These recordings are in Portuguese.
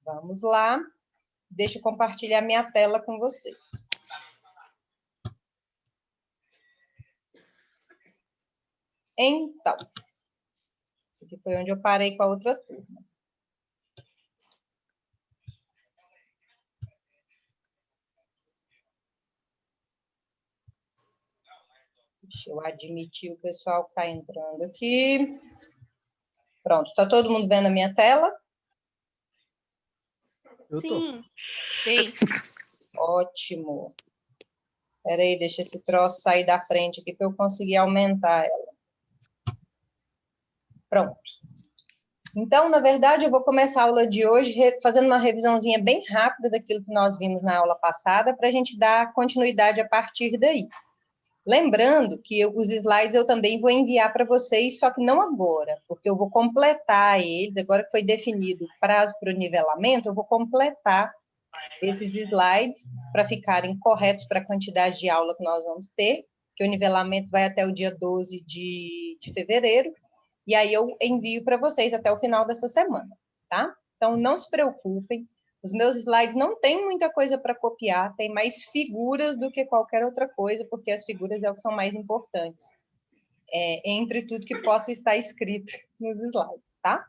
Vamos lá. Deixa eu compartilhar minha tela com vocês. Então, isso aqui foi onde eu parei com a outra turma. Deixa eu admitir o pessoal que está entrando aqui. Pronto, está todo mundo vendo a minha tela? Sim. Sim. Ótimo. Espera aí, deixa esse troço sair da frente aqui para eu conseguir aumentar ela. Pronto. Então, na verdade, eu vou começar a aula de hoje fazendo uma revisãozinha bem rápida daquilo que nós vimos na aula passada, para a gente dar continuidade a partir daí. Lembrando que os slides eu também vou enviar para vocês, só que não agora, porque eu vou completar eles, agora que foi definido o prazo para o nivelamento, eu vou completar esses slides para ficarem corretos para a quantidade de aula que nós vamos ter, que o nivelamento vai até o dia 12 de fevereiro, e aí eu envio para vocês até o final dessa semana, tá? Então, não se preocupem, os meus slides não tem muita coisa para copiar, tem mais figuras do que qualquer outra coisa, porque as figuras é o que são mais importantes, entre tudo que possa estar escrito nos slides, tá?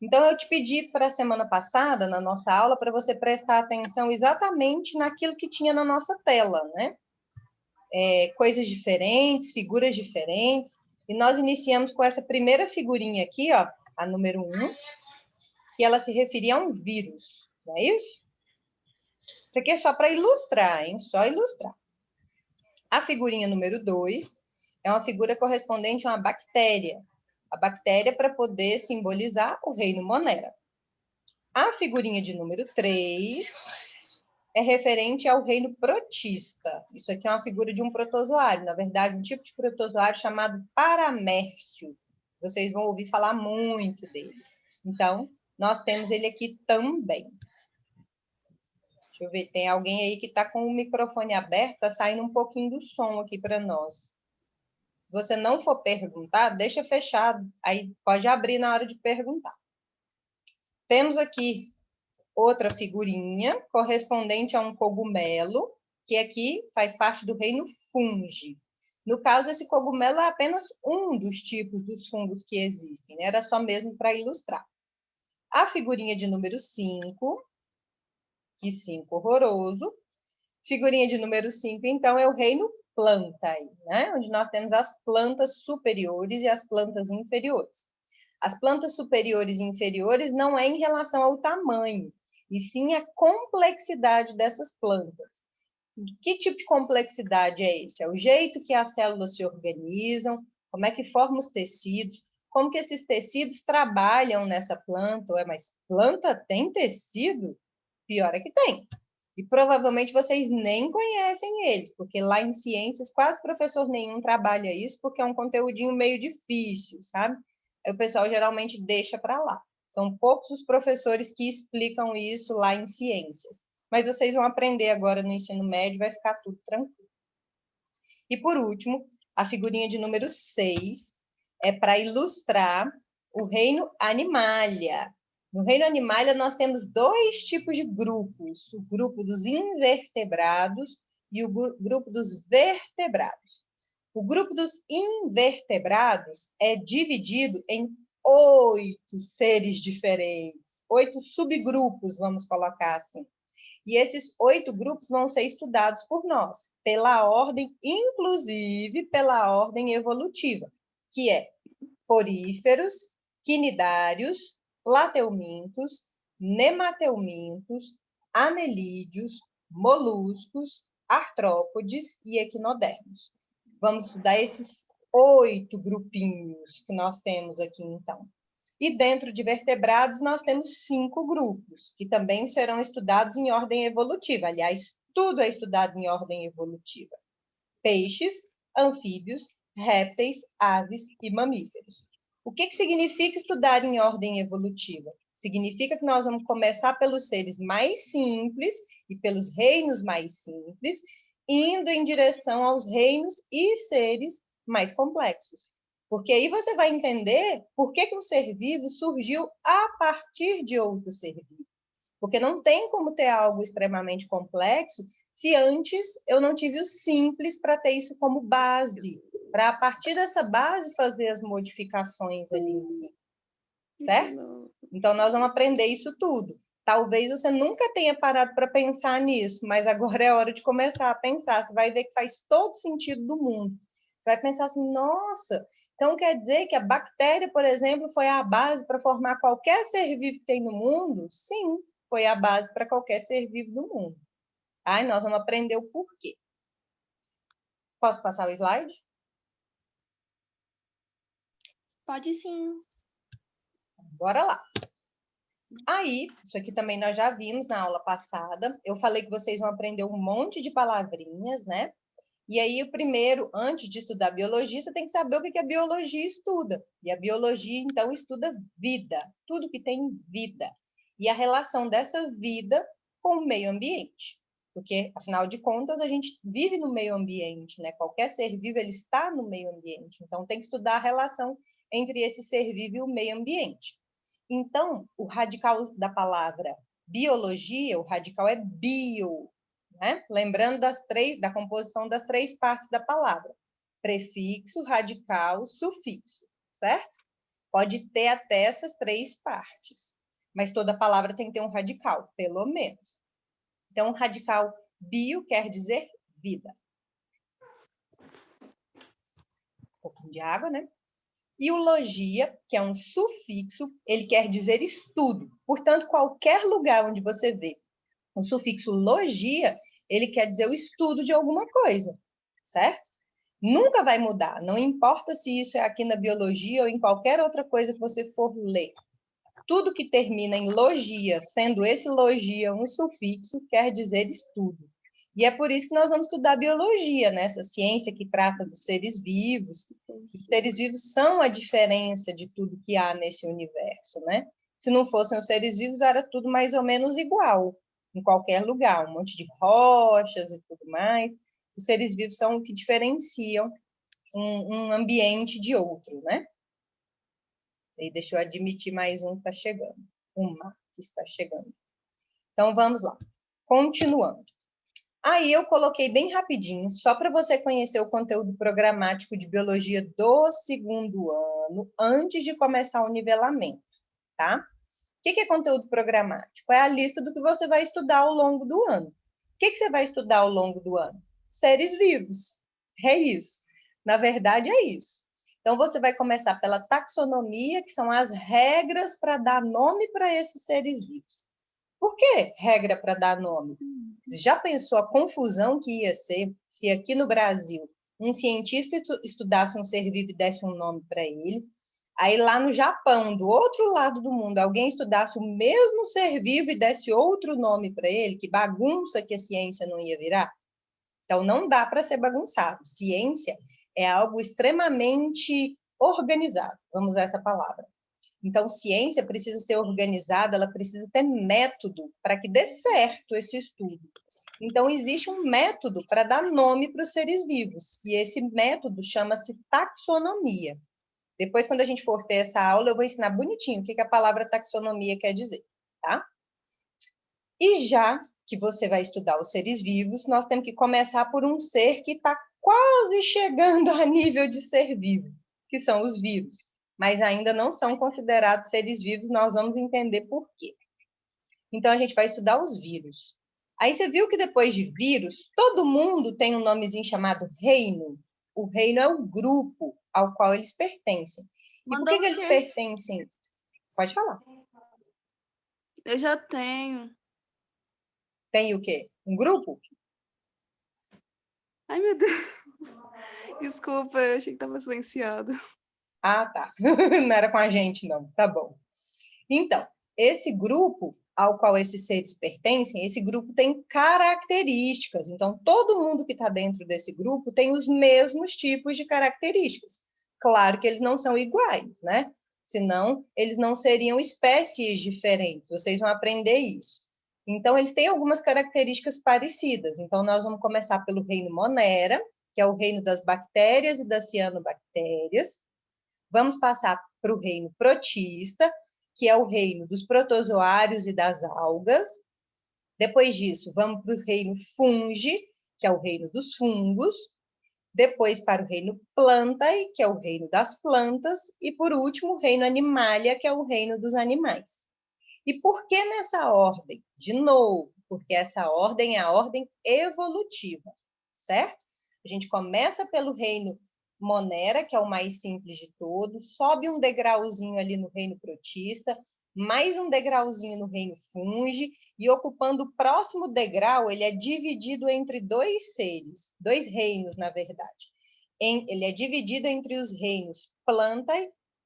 Então, eu te pedi para a semana passada, na nossa aula, para você prestar atenção exatamente naquilo que tinha na nossa tela, né? Coisas diferentes, figuras diferentes, e nós iniciamos com essa primeira figurinha aqui, ó, a número 1, que ela se referia a um vírus, não é isso? Isso aqui é só para ilustrar, hein? Só ilustrar. A figurinha número 2 é uma figura correspondente a uma bactéria. A bactéria para poder simbolizar o reino Monera. A figurinha de número 3 é referente ao reino protista. Isso aqui é uma figura de um protozoário, na verdade, um tipo de protozoário chamado paramércio. Vocês vão ouvir falar muito dele. Então, nós temos ele aqui também. Deixa eu ver, tem alguém aí que está com o microfone aberto, está saindo um pouquinho do som aqui para nós. Se você não for perguntar, deixa fechado, aí pode abrir na hora de perguntar. Temos aqui outra figurinha correspondente a um cogumelo, que aqui faz parte do reino fungi. No caso, esse cogumelo é apenas um dos tipos dos fungos que existem, né? Era só mesmo para ilustrar. A figurinha de número 5, que 5 horroroso. Figurinha de número 5, então, é o reino planta, aí, né? Onde nós temos as plantas superiores e as plantas inferiores. As plantas superiores e inferiores não é em relação ao tamanho, e sim a complexidade dessas plantas. Que tipo de complexidade é esse? É o jeito que as células se organizam, como é que formam os tecidos, como que esses tecidos trabalham nessa planta. Mas planta tem tecido? Pior é que tem. E provavelmente vocês nem conhecem eles, porque lá em ciências quase professor nenhum trabalha isso, porque é um conteúdinho meio difícil, sabe? Aí o pessoal geralmente deixa para lá. São poucos os professores que explicam isso lá em ciências. Mas vocês vão aprender agora no ensino médio, vai ficar tudo tranquilo. E por último, a figurinha de número 6 é para ilustrar o reino Animalia. No reino Animalia, nós temos dois tipos de grupos, o grupo dos invertebrados e o grupo dos vertebrados. O grupo dos invertebrados é dividido em 8 seres diferentes, 8 subgrupos, vamos colocar assim. E esses 8 grupos vão ser estudados por nós, pela ordem, inclusive pela ordem evolutiva, que é poríferos, quinidários, plateumintos, nemateumintos, anelídeos, moluscos, artrópodes e equinodermos. Vamos estudar esses 8 grupinhos que nós temos aqui, então. E dentro de vertebrados, nós temos 5 grupos, que também serão estudados em ordem evolutiva. Aliás, tudo é estudado em ordem evolutiva. Peixes, anfíbios, répteis, aves e mamíferos. O que significa estudar em ordem evolutiva? Significa que nós vamos começar pelos seres mais simples e pelos reinos mais simples, indo em direção aos reinos e seres mais complexos. Porque aí você vai entender por que um ser vivo surgiu a partir de outro ser vivo. Porque não tem como ter algo extremamente complexo se antes eu não tive o simples para ter isso como base, para a partir dessa base fazer as modificações ali em si, certo? Então, nós vamos aprender isso tudo. Talvez você nunca tenha parado para pensar nisso, mas agora é hora de começar a pensar. Você vai ver que faz todo sentido do mundo. Você vai pensar assim, nossa, então quer dizer que a bactéria, por exemplo, foi a base para formar qualquer ser vivo que tem no mundo? Sim, foi a base para qualquer ser vivo do mundo. Aí nós vamos aprender o porquê. Posso passar o slide? Pode sim. Bora lá. Aí, isso aqui também nós já vimos na aula passada. Eu falei que vocês vão aprender um monte de palavrinhas, né? E aí, o primeiro, antes de estudar biologia, você tem que saber o que a biologia estuda. E a biologia, então, estuda vida, tudo que tem vida. E a relação dessa vida com o meio ambiente. Porque, afinal de contas, a gente vive no meio ambiente, né? Qualquer ser vivo, ele está no meio ambiente. Então, tem que estudar a relação entre esse ser vivo e o meio ambiente. Então, o radical da palavra biologia, o radical é bio, né? Lembrando da composição das três partes da palavra: prefixo, radical, sufixo, certo? Pode ter até essas três partes, mas toda palavra tem que ter um radical, pelo menos. Então, o radical bio quer dizer vida. Um pouquinho de água, né? E o logia, que é um sufixo, ele quer dizer estudo. Portanto, qualquer lugar onde você vê o sufixo logia, ele quer dizer o estudo de alguma coisa, certo? Nunca vai mudar, não importa se isso é aqui na biologia ou em qualquer outra coisa que você for ler. Tudo que termina em logia, sendo esse logia um sufixo, quer dizer estudo. E é por isso que nós vamos estudar biologia, né? Essa ciência que trata dos seres vivos. Os seres vivos são a diferença de tudo que há nesse universo, né? Se não fossem os seres vivos, era tudo mais ou menos igual, em qualquer lugar, um monte de rochas e tudo mais. Os seres vivos são o que diferenciam um ambiente de outro, né? E deixa eu admitir mais um que está chegando. Uma que está chegando. Então, vamos lá. Continuando. Aí eu coloquei bem rapidinho, só para você conhecer o conteúdo programático de biologia do segundo ano, antes de começar o nivelamento, tá? O que é conteúdo programático? É a lista do que você vai estudar ao longo do ano. O que você vai estudar ao longo do ano? Seres vivos. É isso. Na verdade, é isso. Então, você vai começar pela taxonomia, que são as regras para dar nome para esses seres vivos. Por que regra para dar nome? Você já pensou a confusão que ia ser se aqui no Brasil um cientista estudasse um ser vivo e desse um nome para ele, aí lá no Japão, do outro lado do mundo, alguém estudasse o mesmo ser vivo e desse outro nome para ele? Que bagunça que a ciência não ia virar? Então, não dá para ser bagunçado. Ciência é algo extremamente organizado, vamos usar essa palavra. Então, ciência precisa ser organizada, ela precisa ter método para que dê certo esse estudo. Então, existe um método para dar nome para os seres vivos, e esse método chama-se taxonomia. Depois, quando a gente for ter essa aula, eu vou ensinar bonitinho o que a palavra taxonomia quer dizer, tá? E já que você vai estudar os seres vivos, nós temos que começar por um ser que está quase chegando a nível de ser vivo, que são os vírus. Mas ainda não são considerados seres vivos, nós vamos entender por quê. Então, a gente vai estudar os vírus. Aí você viu que depois de vírus, todo mundo tem um nomezinho chamado reino. O reino é o grupo ao qual eles pertencem. E por que eles pertencem? Pode falar. Eu já tenho. Tem o quê? Um grupo? Ai, meu Deus. Desculpa, eu achei que estava silenciado. Ah, tá. Não era com a gente, não. Tá bom. Então, esse grupo ao qual esses seres pertencem, esse grupo tem características. Então, todo mundo que está dentro desse grupo tem os mesmos tipos de características. Claro que eles não são iguais, né? Senão, eles não seriam espécies diferentes. Vocês vão aprender isso. Então, eles têm algumas características parecidas. Então, nós vamos começar pelo reino Monera, que é o reino das bactérias e das cianobactérias. Vamos passar para o reino protista, que é o reino dos protozoários e das algas. Depois disso, vamos para o reino fungi, que é o reino dos fungos. Depois para o reino plantae, que é o reino das plantas. E, por último, o reino animalia, que é o reino dos animais. E por que nessa ordem? De novo, porque essa ordem é a ordem evolutiva, certo? A gente começa pelo reino Monera, que é o mais simples de todos, sobe um degrauzinho ali no reino protista, mais um degrauzinho no reino fungi, e ocupando o próximo degrau, ele é dividido entre dois seres, dois reinos, na verdade. Ele é dividido entre os reinos planta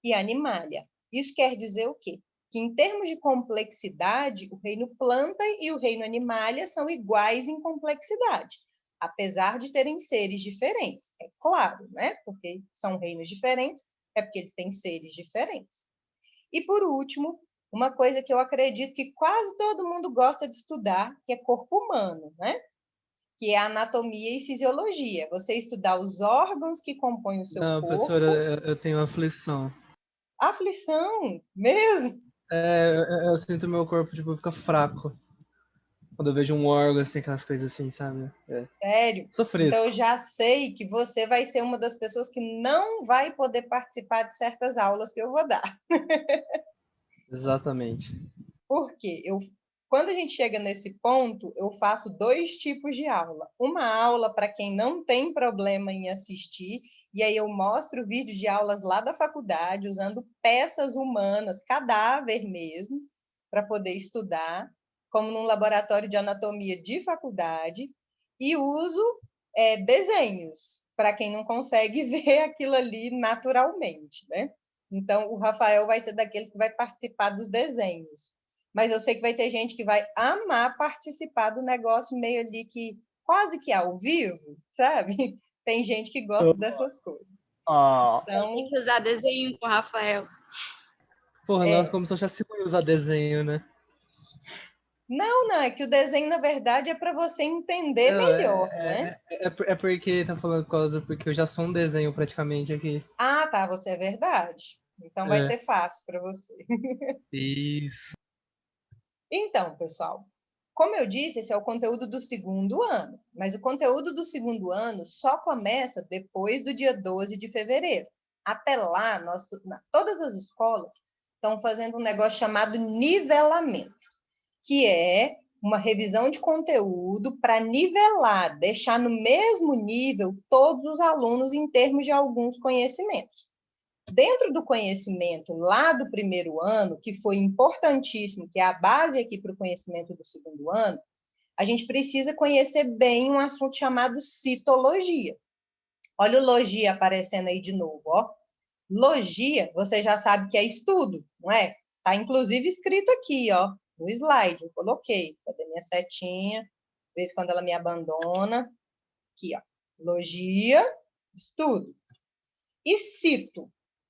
e animalia. Isso quer dizer o quê? Que, em termos de complexidade, o reino planta e o reino animalia são iguais em complexidade, apesar de terem seres diferentes. É claro, né? Porque são reinos diferentes, é porque eles têm seres diferentes. E, por último, uma coisa que eu acredito que quase todo mundo gosta de estudar, que é corpo humano, né? Que é anatomia e fisiologia. Você estudar os órgãos que compõem o seu Não, corpo. professora, eu tenho aflição. Aflição, mesmo? Eu sinto meu corpo, tipo, fica fraco. Quando eu vejo um órgão, assim, aquelas coisas assim, sabe? Sério? Sou Então, eu fresco. já sei que você vai ser uma das pessoas que não vai poder participar de certas aulas que eu vou dar. Exatamente. Por quê? Quando a gente chega nesse ponto, eu faço dois tipos de aula. Uma aula para quem não tem problema em assistir, e aí eu mostro vídeos de aulas lá da faculdade, usando peças humanas, cadáver mesmo, para poder estudar, como num laboratório de anatomia de faculdade, e uso desenhos, para quem não consegue ver aquilo ali naturalmente, né? Então, o Rafael vai ser daqueles que vai participar dos desenhos. Mas eu sei que vai ter gente que vai amar participar do negócio meio ali que quase que ao vivo, sabe? Tem gente que gosta dessas coisas. Então... Tem que usar desenho com o Rafael. Porra, nós como se já se usar desenho, né? Não, é que o desenho, na verdade, é para você entender melhor, né? É porque tá falando porque eu já sou um desenho praticamente aqui. Ah, tá, você é verdade. Então vai ser fácil para você. Isso. Então, pessoal, como eu disse, esse é o conteúdo do segundo ano, mas o conteúdo do segundo ano só começa depois do dia 12 de fevereiro. Até lá, todas as escolas estão fazendo um negócio chamado nivelamento, que é uma revisão de conteúdo para nivelar, deixar no mesmo nível todos os alunos em termos de alguns conhecimentos. Dentro do conhecimento lá do primeiro ano, que foi importantíssimo, que é a base aqui para o conhecimento do segundo ano, a gente precisa conhecer bem um assunto chamado citologia. Olha o logia aparecendo aí de novo, ó. Logia, você já sabe que é estudo, não é? Está inclusive escrito aqui, ó, no slide, eu coloquei. Cadê minha setinha? De vez em quando ela me abandona. Aqui, ó. Logia, estudo. E cito.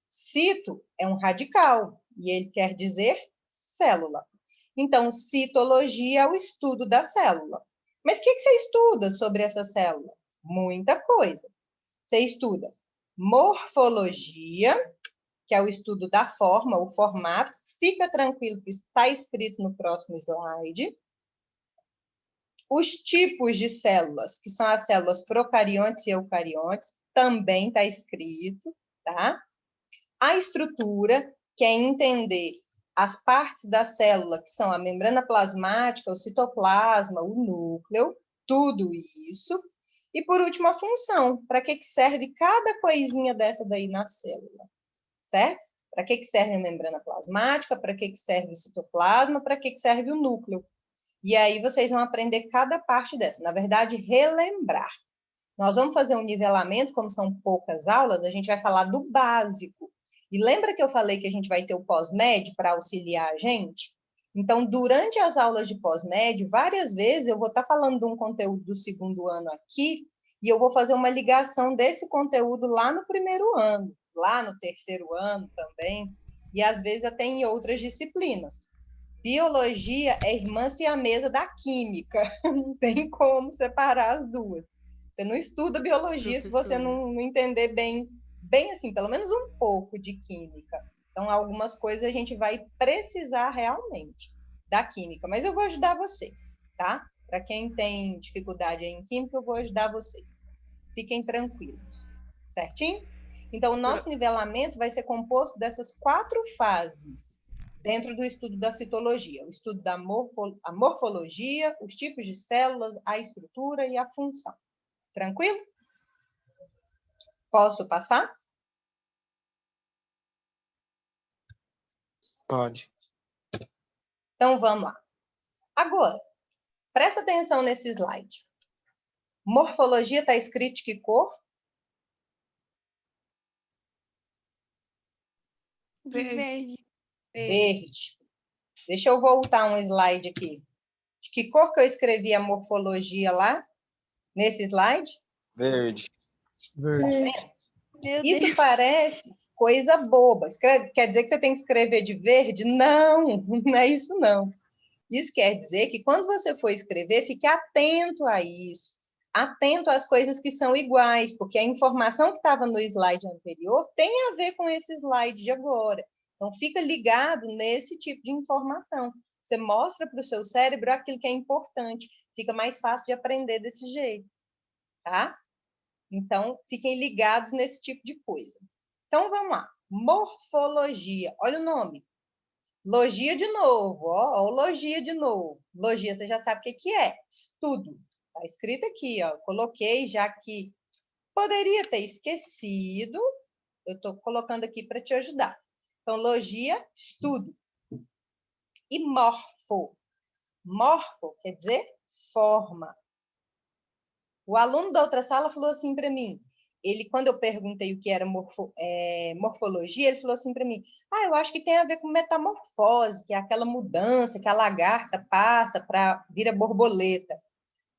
Cito é um radical, e ele quer dizer célula. Então, citologia é o estudo da célula. Mas o que você estuda sobre essa célula? Muita coisa. Você estuda morfologia, que é o estudo da forma, o formato. Fica tranquilo que está escrito no próximo slide. Os tipos de células, que são as células procariontes e eucariontes, também está escrito, tá? A estrutura, que é entender as partes da célula, que são a membrana plasmática, o citoplasma, o núcleo, tudo isso. E, por último, a função. Para que serve cada coisinha dessa daí na célula, certo? Para que serve a membrana plasmática, para que serve o citoplasma, para que serve o núcleo. E aí vocês vão aprender cada parte dessa. Na verdade, relembrar. Nós vamos fazer um nivelamento, como são poucas aulas, a gente vai falar do básico. E lembra que eu falei que a gente vai ter o pós-med para auxiliar a gente? Então, durante as aulas de pós-med, várias vezes eu vou estar falando de um conteúdo do segundo ano aqui, e eu vou fazer uma ligação desse conteúdo lá no primeiro ano, lá no terceiro ano também, e às vezes até em outras disciplinas. Biologia é irmã siamesa da química, não tem como separar as duas. Você não estuda biologia se você não entender bem assim, pelo menos um pouco de química. Então, algumas coisas a gente vai precisar realmente da química, mas eu vou ajudar vocês, tá? Para quem tem dificuldade em química, eu vou ajudar vocês. Fiquem tranquilos, certinho? Então, o nosso nivelamento vai ser composto dessas 4 fases dentro do estudo da citologia. O estudo da morfologia, os tipos de células, a estrutura e a função. Tranquilo? Posso passar? Pode. Então, vamos lá. Agora, presta atenção nesse slide. Morfologia está escrito de que cor? De verde. Verde. Deixa eu voltar um slide aqui. De que cor que eu escrevi a morfologia lá? Nesse slide? Verde. Verde. Meu Isso Deus. parece coisa boba. Quer dizer que você tem que escrever de verde? Não, não é isso não. Isso quer dizer que quando você for escrever, fique atento a isso. Atento às coisas que são iguais, porque a informação que estava no slide anterior tem a ver com esse slide de agora. Então, fica ligado nesse tipo de informação. Você mostra para o seu cérebro aquilo que é importante. Fica mais fácil de aprender desse jeito, tá? Então, fiquem ligados nesse tipo de coisa. Então, vamos lá. Morfologia. Olha o nome. Logia de novo, ó, logia de novo. Logia, você já sabe o que é? Estudo. Está escrito aqui, ó. Coloquei, já que poderia ter esquecido, eu estou colocando aqui para te ajudar. Então, logia, estudo. E morfo. Morfo quer dizer forma. O aluno da outra sala falou assim para mim, quando eu perguntei o que era morfologia, ele falou assim para mim, eu acho que tem a ver com metamorfose, que é aquela mudança que a lagarta passa para vira borboleta.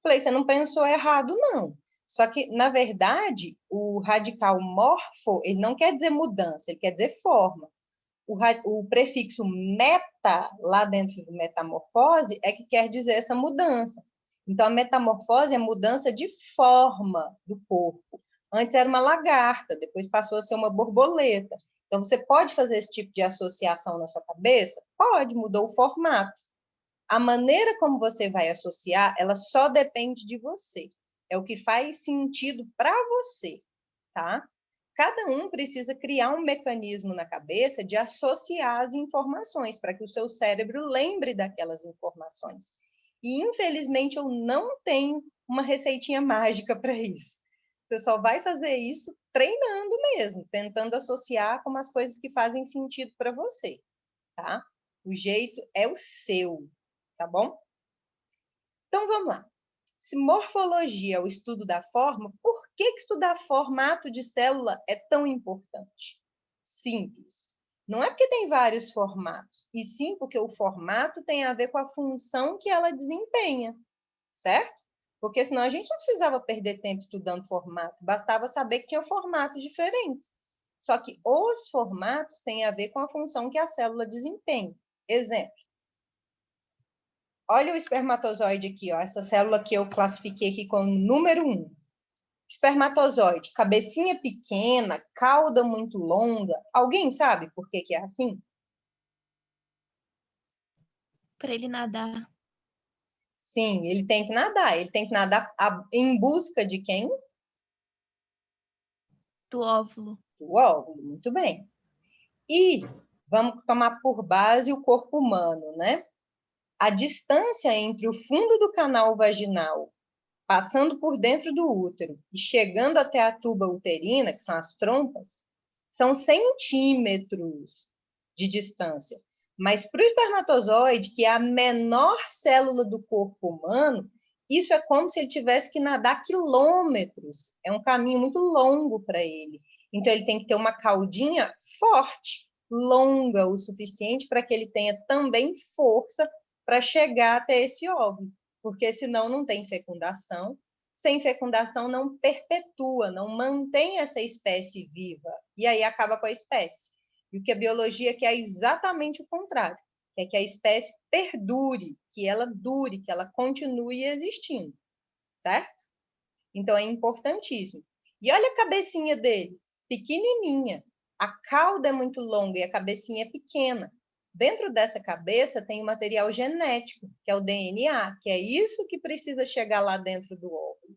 Falei, você não pensou errado, não. Só que, na verdade, o radical morfo, ele não quer dizer mudança, ele quer dizer forma. O prefixo meta, lá dentro do metamorfose, é que quer dizer essa mudança. Então, a metamorfose é a mudança de forma do corpo. Antes era uma lagarta, depois passou a ser uma borboleta. Então, você pode fazer esse tipo de associação na sua cabeça? Pode, mudou o formato. A maneira como você vai associar, ela só depende de você. É o que faz sentido para você, tá? Cada um precisa criar um mecanismo na cabeça de associar as informações para que o seu cérebro lembre daquelas informações. E, infelizmente, eu não tenho uma receitinha mágica para isso. Você só vai fazer isso treinando mesmo, tentando associar com as coisas que fazem sentido para você, tá? O jeito é o seu, tá bom? Então, vamos lá. Se morfologia é o estudo da forma, por que estudar formato de célula é tão importante? Simples. Não é porque tem vários formatos, e sim porque o formato tem a ver com a função que ela desempenha, certo? Porque senão a gente não precisava perder tempo estudando formato, bastava saber que tinha formatos diferentes. Só que os formatos têm a ver com a função que a célula desempenha. Exemplo. Olha o espermatozoide aqui, ó, essa célula que eu classifiquei aqui como número 1. Espermatozoide, cabecinha pequena, cauda muito longa. Alguém sabe por que é assim? Para ele nadar. Sim, ele tem que nadar. Ele tem que nadar em busca de quem? Do óvulo. Do óvulo, muito bem. E vamos tomar por base o corpo humano, né? A distância entre o fundo do canal vaginal, passando por dentro do útero e chegando até a tuba uterina, que são as trompas, são centímetros de distância. Mas para o espermatozoide, que é a menor célula do corpo humano, isso é como se ele tivesse que nadar quilômetros. É um caminho muito longo para ele. Então, ele tem que ter uma caudinha forte, longa o suficiente para que ele tenha também força para chegar até esse óvulo, porque senão não tem fecundação. Sem fecundação não perpetua, não mantém essa espécie viva, e aí acaba com a espécie. E o que a biologia quer é exatamente o contrário, é que a espécie perdure, que ela dure, que ela continue existindo, certo? Então é importantíssimo. E olha a cabecinha dele, pequenininha. A cauda é muito longa e a cabecinha é pequena. Dentro dessa cabeça tem o material genético, que é o DNA, que é isso que precisa chegar lá dentro do óvulo.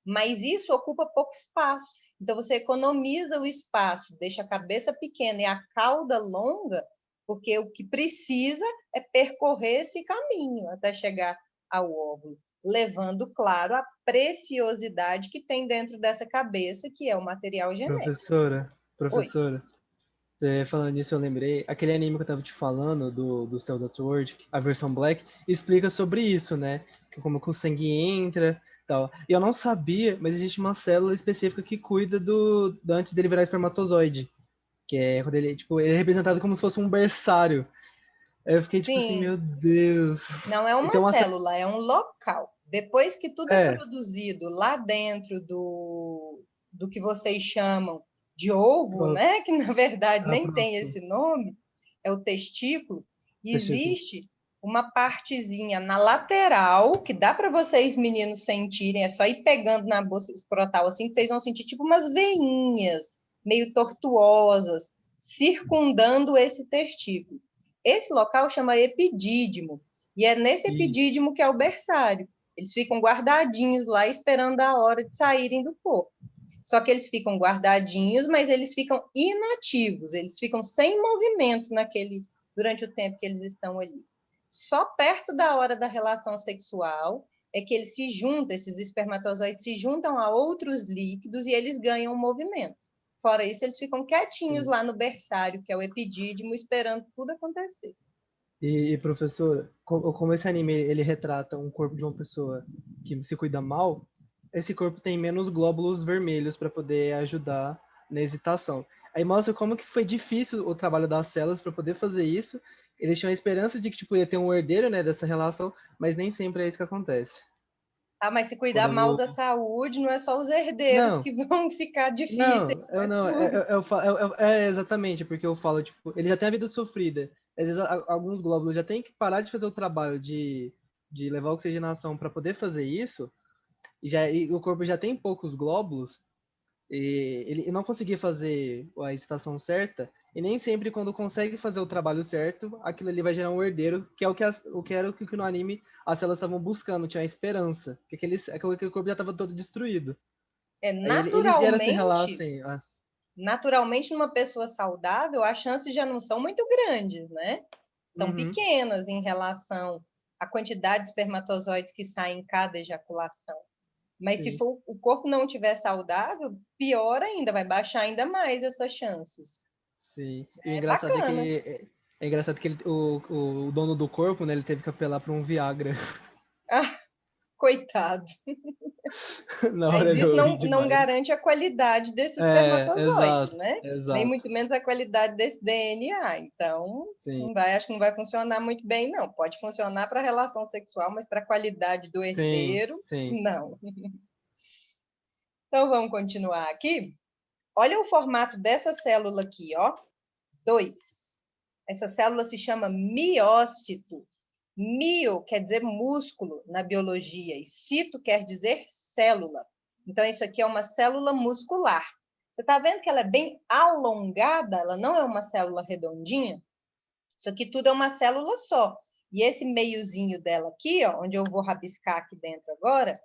Mas isso ocupa pouco espaço. Então, você economiza o espaço, deixa a cabeça pequena e a cauda longa, porque o que precisa é percorrer esse caminho até chegar ao óvulo, levando, claro, a preciosidade que tem dentro dessa cabeça, que é o material genético. Professora, Oi. professora, você falando nisso, eu lembrei, aquele anime que eu tava te falando, do Cells at Work, a versão Black, explica sobre isso, né? Que como que o sangue entra e tal. E eu não sabia, mas existe uma célula específica que cuida antes dele virar espermatozoide. Que é quando ele, tipo, ele é representado como se fosse um berçário. Aí eu fiquei tipo assim, meu Sim, Deus. não é uma Então, célula, é um local. Depois que tudo é é, produzido lá dentro do que vocês chamam de ovo, pronto, né? Que na verdade nem tem pronto. esse nome, é o testículo, Testículo. existe uma partezinha na lateral que dá para vocês meninos sentirem, é só ir pegando na bolsa escrotal assim que vocês vão sentir tipo umas veinhas meio tortuosas circundando esse testículo. Esse local chama epidídimo. E é nesse E, epidídimo que é o berçário. Eles ficam guardadinhos lá, esperando a hora de saírem do corpo. Só que eles ficam guardadinhos, mas eles ficam inativos, eles ficam sem movimento durante o tempo que eles estão ali. Só perto da hora da relação sexual é que eles se juntam, esses espermatozoides se juntam a outros líquidos e eles ganham movimento. Fora isso, eles ficam quietinhos lá no berçário, que é o epidídimo, esperando tudo acontecer. professor, como esse anime ele retrata um corpo de uma pessoa que se cuida mal, esse corpo tem menos glóbulos vermelhos para poder ajudar na hesitação. Aí mostra como que foi difícil o trabalho das células para poder fazer isso. Eles tinham a esperança de que tipo, ia ter um herdeiro, né, dessa relação, mas nem sempre é isso que acontece. Ah, mas se cuidar mal Quando da saúde, não é só os herdeiros não, que vão ficar difíceis, não, não eu é não, tudo. é exatamente porque eu falo, tipo, ele já tem a vida sofrida. Às vezes alguns glóbulos já têm que parar de fazer o trabalho de levar oxigenação para poder fazer isso, e o corpo já tem poucos glóbulos, e ele não conseguia fazer a excitação certa, e nem sempre quando consegue fazer o trabalho certo, aquilo ali vai gerar um herdeiro, que é o que era o que no anime as células estavam buscando, tinha a esperança, que aquele corpo já estava todo destruído. É, Aí ele gera essa relação, naturalmente, assim, naturalmente, numa pessoa saudável, as chances já não são muito grandes, né? São uhum, pequenas em relação à quantidade de espermatozoides que saem em cada ejaculação. Mas se sim. for, o corpo não estiver saudável, pior ainda, vai baixar ainda mais essas chances. Sim. E o É engraçado é bacana. que o dono do corpo, né, ele teve que apelar para um Viagra Ah, coitado. na Mas hora de isso eu rir não demais. garante a qualidade desse É, espermatozoide, exato, né? Nem exato. muito menos a qualidade desse DNA. Então, Sim, acho que não vai funcionar muito bem, não. Pode funcionar para a relação sexual, mas para a qualidade do sim, herdeiro, sim. não. Então, vamos continuar aqui. Olha o formato dessa célula aqui, ó. 2. Essa célula se chama miócito. Mio quer dizer músculo na biologia e cito quer dizer célula. Então, isso aqui é uma célula muscular. Você está vendo que ela é bem alongada? Ela não é uma célula redondinha? Isso aqui tudo é uma célula só. E esse meiozinho dela aqui, ó, onde eu vou rabiscar aqui dentro agora,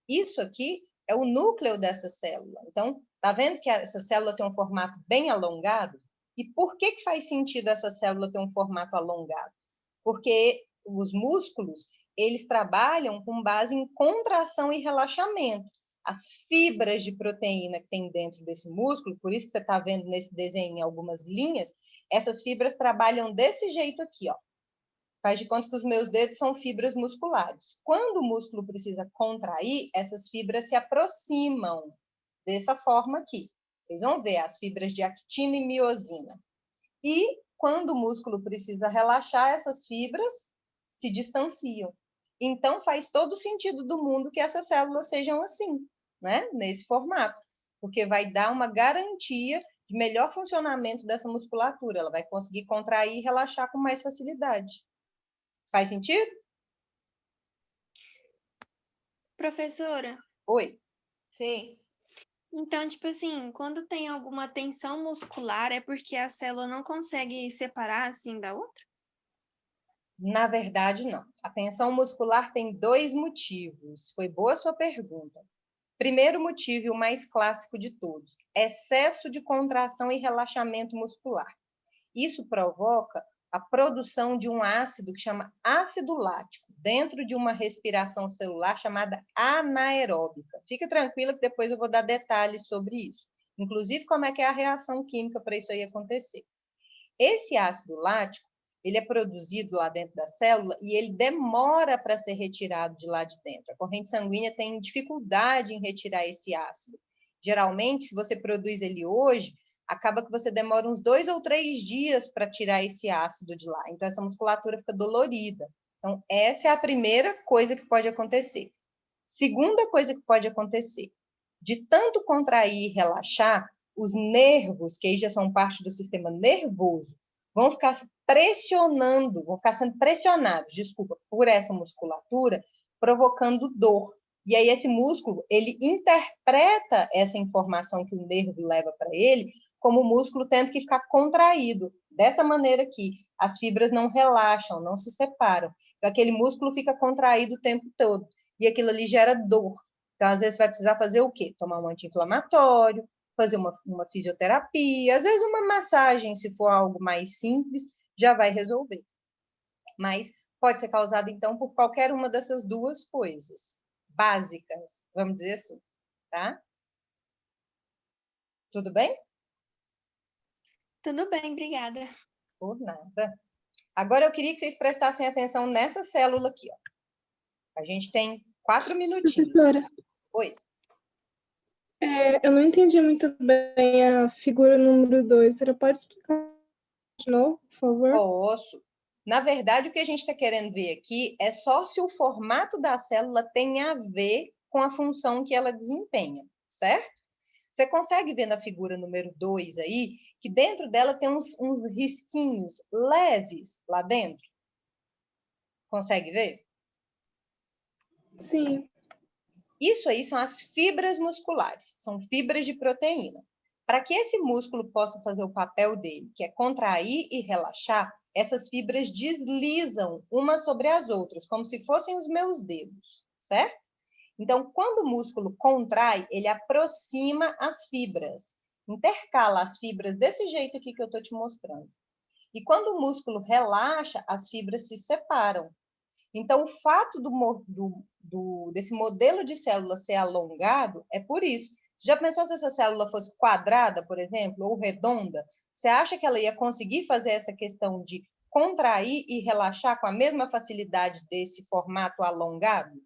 isso aqui é o núcleo dessa célula. Então, tá vendo que essa célula tem um formato bem alongado? E por que faz sentido essa célula ter um formato alongado? Porque os músculos, eles trabalham com base em contração e relaxamento. As fibras de proteína que tem dentro desse músculo, por isso que você está vendo nesse desenho algumas linhas, essas fibras trabalham desse jeito aqui, ó. Faz de conta que os meus dedos são fibras musculares. Quando o músculo precisa contrair, essas fibras se aproximam dessa forma aqui. Vocês vão ver as fibras de actina e miosina. E quando o músculo precisa relaxar, essas fibras se distanciam. Então faz todo sentido do mundo que essas células sejam assim, né? Nesse formato, porque vai dar uma garantia de melhor funcionamento dessa musculatura. Ela vai conseguir contrair e relaxar com mais facilidade. Faz sentido? Professora, Oi. Fê, Então, tipo assim, quando tem alguma tensão muscular, é porque a célula não consegue separar assim da outra? Na verdade, não. A tensão muscular tem dois motivos. Foi boa a sua pergunta. Primeiro motivo, e o mais clássico de todos, excesso de contração e relaxamento muscular. Isso provoca a produção de um ácido que chama ácido lático, dentro de uma respiração celular chamada anaeróbica. Fica tranquila que depois eu vou dar detalhes sobre isso. Inclusive, como é que é a reação química para isso aí acontecer. Esse ácido lático, ele é produzido lá dentro da célula e ele demora para ser retirado de lá de dentro. A corrente sanguínea tem dificuldade em retirar esse ácido. Geralmente, se você produz ele hoje, acaba que você demora uns 2 ou 3 dias para tirar esse ácido de lá. Então, essa musculatura fica dolorida. Então, essa é a primeira coisa que pode acontecer. Segunda coisa que pode acontecer, de tanto contrair e relaxar, os nervos, que aí já são parte do sistema nervoso, vão ficar pressionando, vão ficar sendo pressionados, desculpa, por essa musculatura, provocando dor. E aí esse músculo, ele interpreta essa informação que o nervo leva para ele como o músculo tendo que ficar contraído. Dessa maneira aqui, as fibras não relaxam, não se separam. Então, aquele músculo fica contraído o tempo todo. E aquilo ali gera dor. Então, às vezes, vai precisar fazer o quê? Tomar um anti-inflamatório, fazer uma fisioterapia, às vezes uma massagem, se for algo mais simples, já vai resolver. Mas pode ser causado, então, por qualquer uma dessas duas coisas básicas, vamos dizer assim, tá? Tudo bem? Tudo bem, obrigada. Por nada. Agora eu queria que vocês prestassem atenção nessa célula aqui, ó. A gente tem 4 minutinhos. Professora, Oi. eu não entendi muito bem a figura número 2. Você pode explicar de novo, por favor? Posso. Na verdade, o que a gente está querendo ver aqui é só se o formato da célula tem a ver com a função que ela desempenha, certo? Você consegue ver na figura número 2 aí, que dentro dela tem uns risquinhos leves lá dentro? Consegue ver? Sim. Isso aí são as fibras musculares, são fibras de proteína. Para que esse músculo possa fazer o papel dele, que é contrair e relaxar, essas fibras deslizam umas sobre as outras, como se fossem os meus dedos, certo? Então, quando o músculo contrai, ele aproxima as fibras, intercala as fibras desse jeito aqui que eu estou te mostrando. E quando o músculo relaxa, as fibras se separam. Então, o fato desse modelo de célula ser alongado é por isso. Você já pensou se essa célula fosse quadrada, por exemplo, ou redonda? Você acha que ela ia conseguir fazer essa questão de contrair e relaxar com a mesma facilidade desse formato alongado?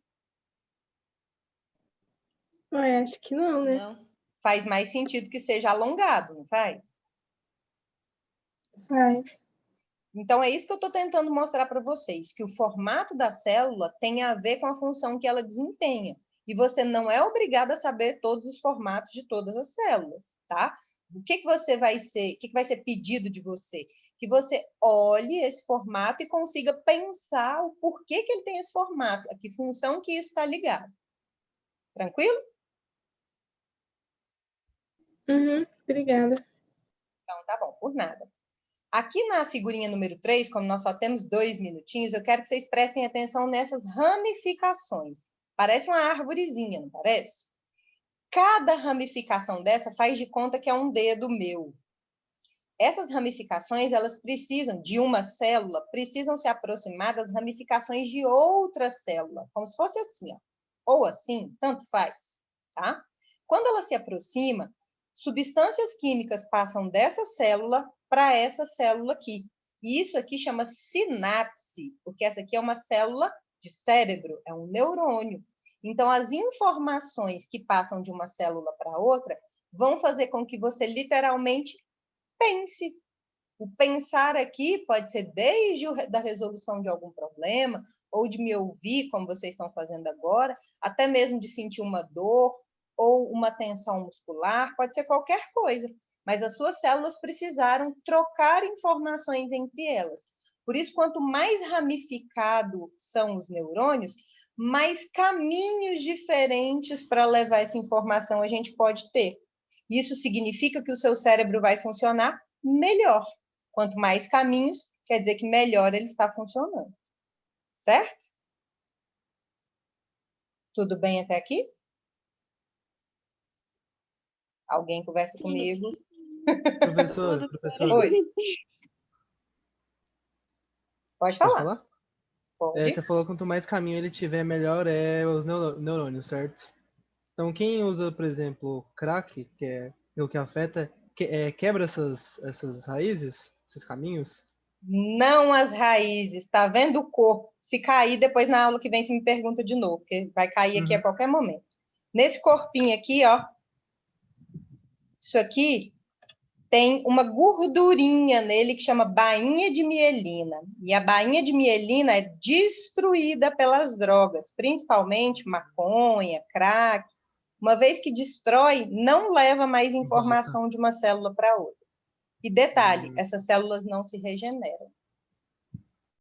Acho que não, né? Não. Faz mais sentido que seja alongado, não faz? Faz. Então, é isso que eu estou tentando mostrar para vocês, que o formato da célula tem a ver com a função que ela desempenha. E você não é obrigado a saber todos os formatos de todas as células, tá? O que você vai ser, o que vai ser pedido de você? Que você olhe esse formato e consiga pensar o porquê que ele tem esse formato, a que função que isso está ligado. Tranquilo? Obrigada. Então, tá bom, por nada. Aqui na figurinha número 3, como nós só temos 2 minutinhos, eu quero que vocês prestem atenção nessas ramificações. Parece uma árvorezinha, não parece? Cada ramificação dessa faz de conta que é um dedo meu. Essas ramificações, elas precisam, de uma célula, precisam se aproximar das ramificações de outra célula, como se fosse assim, ó. Ou assim, tanto faz, tá? Quando ela se aproxima, substâncias químicas passam dessa célula para essa célula aqui. E isso aqui chama sinapse, porque essa aqui é uma célula de cérebro, é um neurônio. Então, as informações que passam de uma célula para outra vão fazer com que você literalmente pense. O pensar aqui pode ser desde da resolução de algum problema, ou de me ouvir, como vocês estão fazendo agora, até mesmo de sentir uma dor ou uma tensão muscular, pode ser qualquer coisa. Mas as suas células precisaram trocar informações entre elas. Por isso, quanto mais ramificado são os neurônios, mais caminhos diferentes para levar essa informação a gente pode ter. Isso significa que o seu cérebro vai funcionar melhor. Quanto mais caminhos, quer dizer que melhor ele está funcionando. Certo? Tudo bem até aqui? Alguém conversa Sim. comigo? Professor, Tudo professor, Oi. Pode pode falar. falar? Pode. Você falou que quanto mais caminho ele tiver, melhor é os neurônios, certo? Então, quem usa, por exemplo, crack, que é o que afeta, quebra essas raízes, esses caminhos? Não as raízes. Tá vendo o corpo? Se cair, depois na aula que vem você me pergunta de novo, porque vai cair aqui a qualquer momento. Nesse corpinho aqui, ó, isso aqui tem uma gordurinha nele que chama bainha de mielina. E a bainha de mielina é destruída pelas drogas, principalmente maconha, crack. Uma vez que destrói, não leva mais informação de uma célula para outra. E detalhe, essas células não se regeneram.